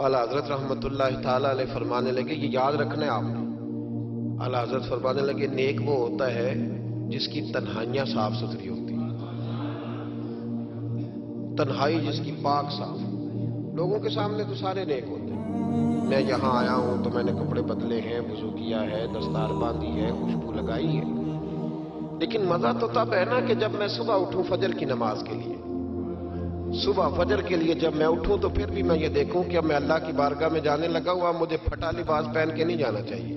اعلیٰ حضرت رحمۃ اللہ تعالیٰ علیہ فرمانے لگے، یہ یاد رکھنا ہے آپ نے۔ اعلیٰ حضرت فرمانے لگے نیک وہ ہوتا ہے جس کی تنہائیاں صاف ستھری ہوتی ہیں، تنہائی جس کی پاک صاف۔ لوگوں کے سامنے تو سارے نیک ہوتے ہیں، میں یہاں آیا ہوں تو میں نے کپڑے بدلے ہیں، وضو کیا ہے، دستار باندھی ہے، خوشبو لگائی ہے، لیکن مزہ تو تب ہے نا کہ جب میں صبح اٹھوں فجر کی نماز کے لیے، صبح فجر کے لیے جب میں اٹھوں تو پھر بھی میں یہ دیکھوں کہ اب میں اللہ کی بارگاہ میں جانے لگا ہوں، اب مجھے پھٹا لباس پہن کے نہیں جانا چاہیے۔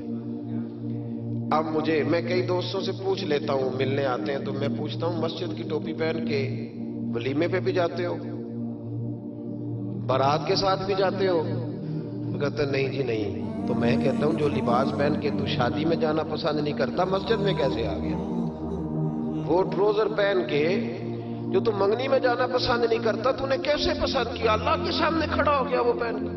اب میں کئی دوستوں سے پوچھ لیتا ہوں، ملنے آتے ہیں تو میں پوچھتا ہوں مسجد کی ٹوپی پہن کے ولیمے پہ بھی جاتے ہو، بارات کے ساتھ بھی جاتے ہو؟ وہ کہتے ہیں نہیں جی نہیں۔ تو میں کہتا ہوں جو لباس پہن کے تو شادی میں جانا پسند نہیں کرتا، مسجد میں کیسے آ گیا؟ وہ ٹروزر پہن کے جو تو منگنی میں جانا پسند نہیں کرتا، تو نے کیسے پسند کیا؟ اللہ کے سامنے کھڑا ہو گیا وہ پہن کے۔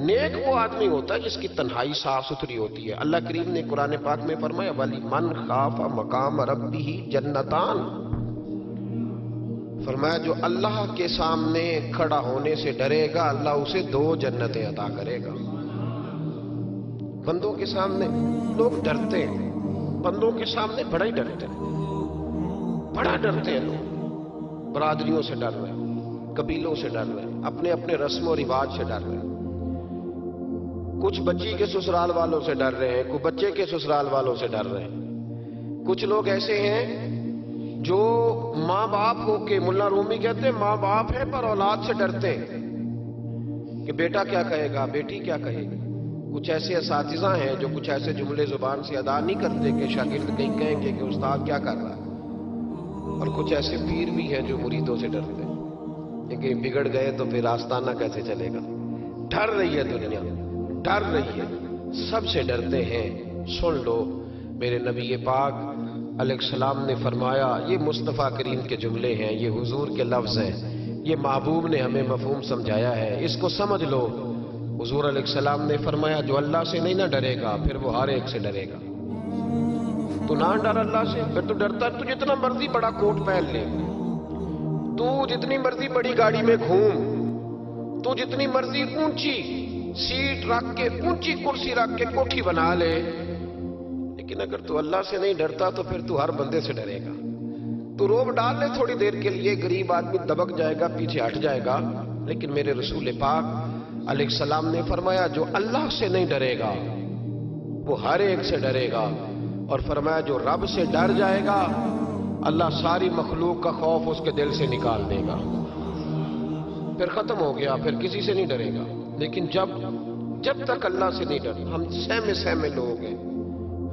نیک وہ آدمی ہوتا ہے جس کی تنہائی صاف ستھری ہوتی ہے۔ اللہ کریم نے قرآن پاک میں فرمایا وَلِمَنْ خَافَ مَقَامَ رَبِّهِ جَنَّتَانِ، فرمایا جو اللہ کے سامنے کھڑا ہونے سے ڈرے گا اللہ اسے 2 جنتیں عطا کرے گا۔ بندوں کے سامنے لوگ ڈرتے ہیں، بندوں کے سامنے بڑا ہی ڈرتے ہیں، بڑا ڈرتے ہیں لوگ، برادریوں سے ڈر رہے ہیں، قبیلوں سے ڈر رہے ہیں، اپنے اپنے رسم و رواج سے ڈر رہے ہیں، کچھ بچی کے سسرال والوں سے ڈر رہے ہیں، کچھ بچے کے سسرال والوں سے ڈر رہے ہیں۔ کچھ لوگ ایسے ہیں جو ماں باپ ہو کے، ملا رومی کہتے ہیں ماں باپ ہیں پر اولاد سے ڈرتے ہیں کہ بیٹا کیا کہے گا، بیٹی کیا کہے گی۔ کچھ ایسے اساتذہ ہیں جو کچھ ایسے جملے زبان سے ادا نہیں کرتے کہ شاگرد کہیں کہیں گے کہ استاد کیا کر رہا ہے، اور کچھ ایسے پیر بھی ہیں جو مریدوں سے ڈرتے ہیں کہ کہیں بگڑ گئے تو پھر آستانہ کیسے چلے گا۔ ڈر رہی ہے دنیا، ڈر رہی ہے، سب سے ڈرتے ہیں۔ سن لو میرے نبی پاک علیہ السلام نے فرمایا، یہ مصطفیٰ کریم کے جملے ہیں، یہ حضور کے لفظ ہیں، یہ محبوب نے ہمیں مفہوم سمجھایا ہے، اس کو سمجھ لو۔ حضور علیہ السلام نے فرمایا جو اللہ سے نہیں نہ ڈرے گا پھر وہ ہر ایک سے ڈرے گا۔ تو نہ ڈر اللہ سے، پھر تو ڈرتا ہے تو جتنا مرضی بڑا کوٹ پہن لے، تو جتنی مرضی بڑی گاڑی میں گھوم، تو جتنی مرضی اونچی سیٹ رکھ کے، اونچی کرسی رکھ کے کوٹھی بنا لے، لیکن اگر تو اللہ سے نہیں ڈرتا تو پھر تو ہر بندے سے ڈرے گا۔ تو روب ڈال لے تھوڑی دیر کے لیے، غریب آدمی دبک جائے گا، پیچھے ہٹ جائے گا، لیکن میرے رسول پاک علیہ السلام نے فرمایا جو اللہ سے نہیں ڈرے گا وہ ہر ایک سے ڈرے گا، اور فرمایا جو رب سے ڈر جائے گا اللہ ساری مخلوق کا خوف اس کے دل سے نکال دے گا، پھر ختم ہو گیا، پھر کسی سے نہیں ڈرے گا۔ لیکن جب تک اللہ سے نہیں ڈر، ہم سہمے لوگ ہیں،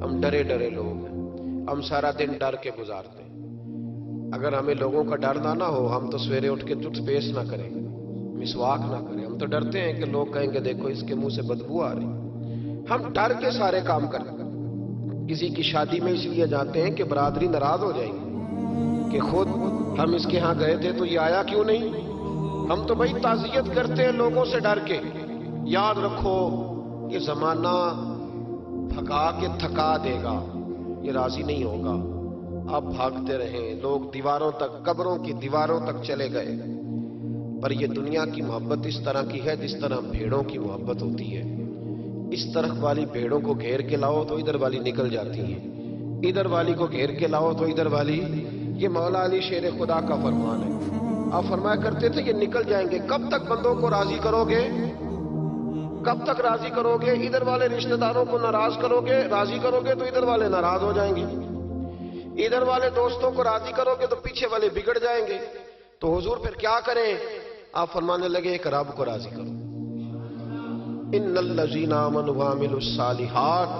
ہم ڈرے لوگ ہیں، ہم سارا دن ڈر کے گزارتے ہیں۔ اگر ہمیں لوگوں کا ڈر نہ ہو ہم تو سویرے اٹھ کے ٹوتھ پیسٹ نہ کریں، مسواک نہ کریں، ہم تو ڈرتے ہیں کہ لوگ کہیں گے دیکھو اس کے منہ سے بدبو آ رہی۔ ہم ڈر کے سارے کام کرتے ہیں۔ کسی کی شادی میں اس لیے جاتے ہیں کہ برادری ناراض ہو جائے گی کہ خود ہم اس کے ہاں گئے تھے تو یہ آیا کیوں نہیں۔ ہم تو بھائی تعزیت کرتے ہیں لوگوں سے ڈر کے۔ یاد رکھو یہ زمانہ پھکا کے تھکا دے گا، یہ راضی نہیں ہوگا۔ آپ بھاگتے رہیں، لوگ دیواروں تک، قبروں کی دیواروں تک چلے گئے، پر یہ دنیا کی محبت اس طرح کی ہے جس طرح بھیڑوں کی محبت ہوتی ہے۔ اس طرح والی بھیڑوں کو گھیر کے لاؤ تو ادھر والی نکل جاتی ہیں، ادھر والی کو گھیر کے لاؤ تو ادھر والی۔ یہ مولا علی شیر خدا کا فرمان ہے۔ آپ فرمایا کرتے تھے یہ نکل جائیں گے۔ کب تک بندوں کو راضی کرو گے؟ کب تک راضی کرو گے؟ ادھر والے رشتہ داروں کو ناراض کرو گے، راضی کرو گے تو ادھر والے ناراض ہو جائیں گے، ادھر والے دوستوں کو راضی کرو گے تو پیچھے والے بگڑ جائیں گے۔ تو حضور پھر کیا کریں؟ آپ فرمانے لگے ایک رب کو راضی کرو۔ ان الذین آمنوا وعملوا الصالحات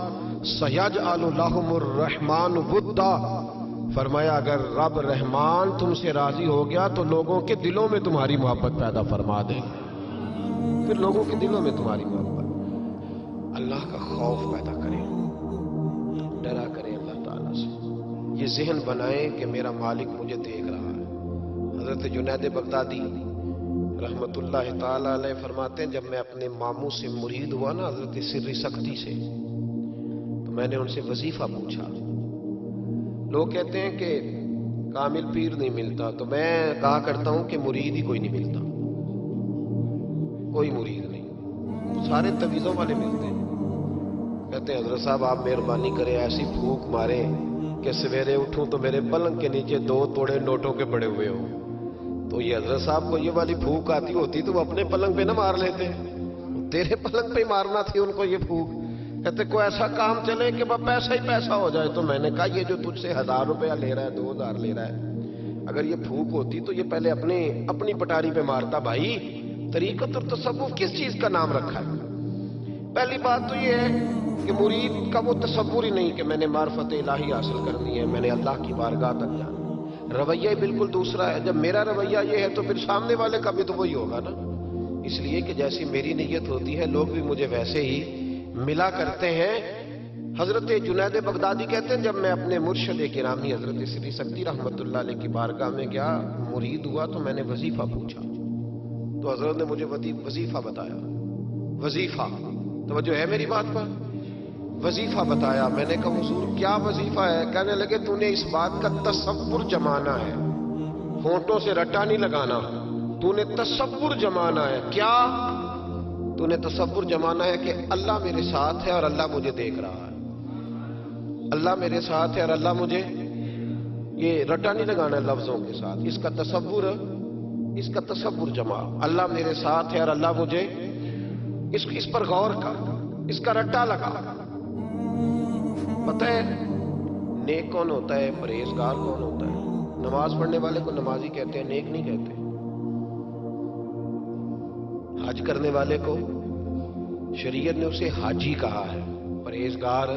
سیجعل لهم الرحمن ودا، فرمایا اگر رب رحمان تم سے راضی ہو گیا تو لوگوں کے دلوں میں تمہاری محبت پیدا فرما دے گا، پھر لوگوں کے دلوں میں تمہاری محبت، اللہ کا خوف پیدا کریں، ڈرا کریں اللہ تعالیٰ سے، یہ ذہن بنائیں کہ میرا مالک مجھے دیکھ رہا ہے۔ حضرت جنید بغدادی رحمت اللہ تعالیٰ علیہ فرماتے ہیں جب میں اپنے ماموں سے مرید ہوا نا حضرت سری سختی سے، تو میں نے ان سے وظیفہ پوچھا۔ لوگ کہتے ہیں کہ کامل پیر نہیں ملتا، تو میں کہا کرتا ہوں کہ مرید ہی کوئی نہیں ملتا، کوئی مرید نہیں۔ سارے تویزوں والے ملتے ہیں. کہتے ہیں حضرت صاحب آپ مہربانی کریں ایسی پھونک ماریں کہ سویرے اٹھوں تو میرے پلنگ کے نیچے 2 توڑے نوٹوں کے پڑے ہوئے ہوں. تو یہ حضرت صاحب کو یہ والی پھونک آتی ہوتی تو وہ اپنے پلنگ پہ نہ مار لیتے, تیرے پلنگ پہ مارنا تھی ان کو یہ پھونک. کہتے کوئی ایسا کام چلے کہ بس پیسہ ہی پیسہ ہو جائے. تو میں نے کہا یہ جو تجھ سے 1000 روپیہ لے رہا ہے 2000 لے رہا ہے, اگر یہ پھونک ہوتی تو یہ پہلے اپنی پٹاری پہ مارتا. بھائی طریقت اور تصوف کس چیز کا نام رکھا ہے؟ پہلی بات تو یہ ہے کہ مرید کا وہ تصور ہی نہیں کہ میں نے معرفت الہی حاصل کرنی ہے, میں نے اللہ کی بارگاہ تک جانا. رویہ بالکل دوسرا ہے. جب میرا رویہ یہ ہے تو پھر سامنے والے کا بھی تو وہی ہوگا نا. اس لیے کہ جیسی میری نیت ہوتی ہے لوگ بھی مجھے ویسے ہی ملا کرتے ہیں. حضرت جنید بغدادی کہتے ہیں جب میں اپنے مرشد گرامی حضرت سری سکتی رحمت اللہ علیہ کی بارگاہ میں گیا, مرید ہوا تو میں نے وظیفہ پوچھا تو حضرت نے مجھے وظیفہ بتایا. وظیفہ توجہ ہے میری بات پر؟ وظیفہ بتایا. میں نے کہا حضور کیا وظیفہ ہے؟ کہنے لگے تو نے اس بات کا تصور جمانا ہے, ہونٹوں سے رٹا نہیں لگانا, تو نے تصور جمانا ہے. کیا تو نے تصور جمانا ہے کہ اللہ میرے ساتھ ہے اور اللہ مجھے دیکھ رہا ہے, اللہ میرے ساتھ ہے اور اللہ مجھے, یہ رٹا نہیں لگانا ہے لفظوں کے ساتھ, اس کا تصور جما. اللہ میرے ساتھ ہے اور اللہ مجھے, اس پر غور کر, اس کا رٹا لگا. پتہ ہے نیک کون ہوتا ہے, پرہیزگار کون ہوتا ہے؟ نماز پڑھنے والے کو نمازی کہتے ہیں, نیک نہیں کہتے. حج کرنے والے کو شریعت نے اسے حاجی کہا ہے, پرہیزگار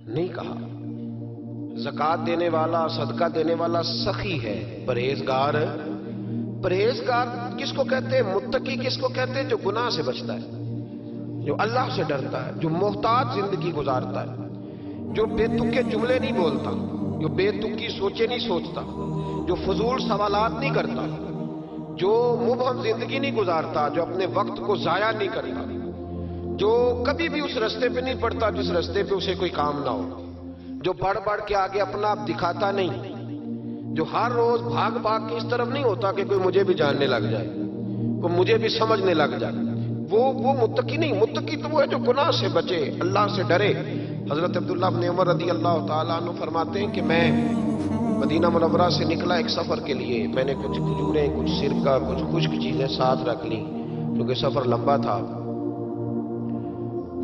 نہیں کہا. زکوٰۃ دینے والا, صدقہ دینے والا سخی ہے, پرہیزگار. پرہیزگار کس کو کہتے ہیں؟ متقی کس کو کہتے ہیں؟ جو گناہ سے بچتا ہے, جو اللہ سے ڈرتا ہے, جو محتاط زندگی گزارتا ہے, جو بے تک کے جملے نہیں بولتا, جو بے تک کی سوچے نہیں سوچتا, جو فضول سوالات نہیں کرتا, جو مبہم زندگی نہیں گزارتا, جو اپنے وقت کو ضائع نہیں کرتا, جو کبھی بھی اس رستے پہ نہیں پڑتا جس رستے پہ اسے کوئی کام نہ ہو, جو بڑھ بڑھ کے آگے اپنا آپ دکھاتا نہیں, جو ہر روز بھاگ بھاگ کے اس طرف نہیں ہوتا کہ کوئی مجھے بھی جاننے لگ جائے, کوئی مجھے بھی سمجھنے لگ جائے, وہ متقی نہیں. متقی تو وہ ہے جو گناہ سے بچے, اللہ سے ڈرے. حضرت عبداللہ بن عمر رضی اللہ تعالیٰ عنہ فرماتے ہیں کہ میں مدینہ منورہ سے نکلا ایک سفر کے لیے. میں نے کچھ کھجوریں, کچھ سرکہ, کچھ خشک چیزیں ساتھ رکھ لی کیونکہ سفر لمبا تھا.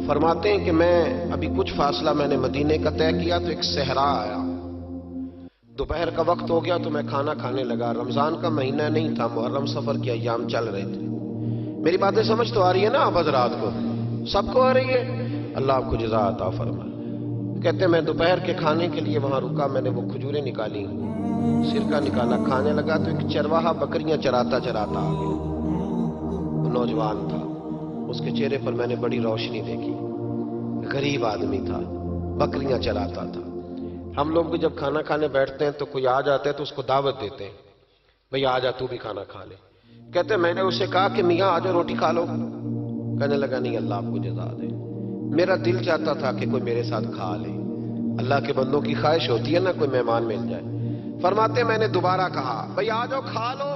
فرماتے ہیں کہ میں ابھی کچھ فاصلہ میں نے مدینے کا طے کیا تو ایک صحرا آیا. دوپہر کا وقت ہو گیا تو میں کھانا کھانے لگا. رمضان کا مہینہ نہیں تھا, محرم سفر کے ایام چل رہے تھے. میری باتیں سمجھ تو آ رہی ہے نا آپ حضرات کو؟ سب کو آ رہی ہے؟ اللہ آپ کو جزا عطا فرمائے. کہتے ہیں میں دوپہر کے کھانے کے لیے وہاں رکا, میں نے وہ کھجوریں نکالی, سرکہ نکالا, کھانے لگا تو ایک چرواہا بکریاں چراتا چراتا آ گیا. وہ نوجوان تھا, اس کے چہرے پر میں نے بڑی روشنی دیکھی. غریب آدمی تھا, بکریاں چراتا تھا. ہم لوگ بھی جب کھانا کھانے بیٹھتے ہیں تو کوئی آ جاتا ہے تو اس کو دعوت دیتے ہیں, بھئی آ جا تو بھی کھانا کھا لے. کہتے ہیں میں نے اسے کہا کہ میاں آ جا روٹی کھا لو. کہنے لگا نہیں, اللہ آپ کو جزا دے, میرا دل چاہتا تھا کہ کوئی میرے ساتھ کھا لے. اللہ کے بندوں کی خواہش ہوتی ہے نا کوئی مہمان مل جائے. فرماتے میں نے دوبارہ کہا بھئی آ جاؤ کھا لو.